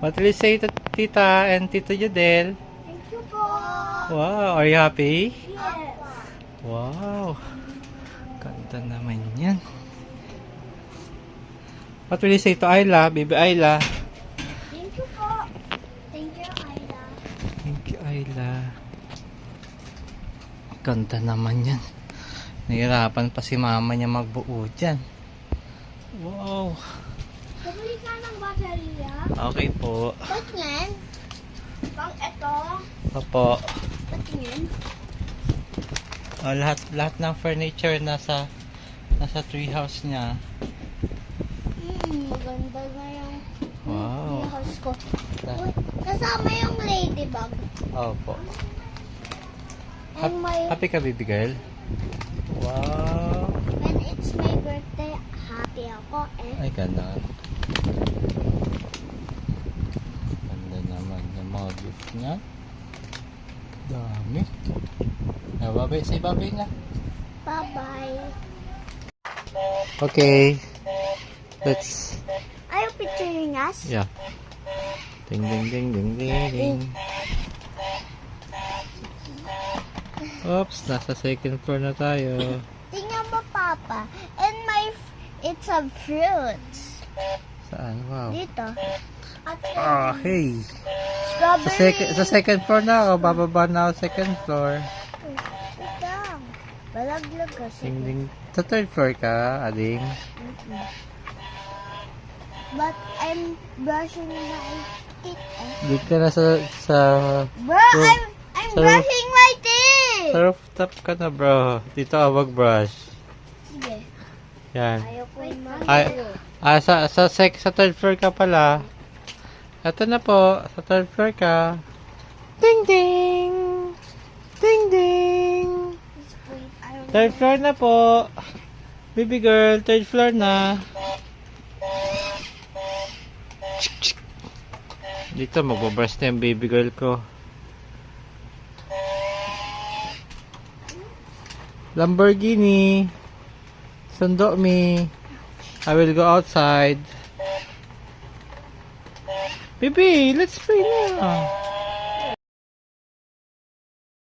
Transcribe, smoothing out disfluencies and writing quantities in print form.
What will you say to Tita and Tito Judel? Thank you po. Wow, are you happy? Yes. Wow. Ganda naman yan. What will you say to Ayla, baby Ayla? Thank you po. Thank you, Ayla. Thank you, Ayla. Ganda naman yan. Nahirapan pa si mama niya magbuo dyan. Wow. Pabili ka ng baterya. Okay po. Ba't yan? Pang ito. Opo. Ba't yan? Lahat ng furniture nasa treehouse niya. Maganda na yung Wow. house ko. Uy, kasama yung ladybug. Opo. And my, Happy ka, baby girl? Wow. when it's my birthday, happy ako eh. Ay, ganda. Ganda naman yung mga gift niya. Dami. Babay, say babay na. Bye-bye. Okay. Let's, Are you picturing us? yeah. Ding, ding, ding, ding, ding, ding. Oops, nasa second floor na tayo. Tingnan mo, Papa. And it's a fruit. Saan? Wow. Dito. At Hey. strawberry. Sa second floor na ako. Bababa na ako second floor. Ito. Balaglag kasi. Ding, ding. Sa third floor ka, ading. But I'm brushing my teeth. Dito ka na sa Bro, Roof. I'm Sa roof. brushing my teeth. rooftop ka na, bro. Dito ka mag-brush. Sige. Yan. Ayoko Sa third floor ka pala. Ito na po. Sa third floor ka. Ding, ding. Ding, ding. Third floor na po. Baby girl, third floor na. Dito, magbabrush na yung baby girl ko. Lamborghini. Sundo me. I will go outside. Baby, let's play na.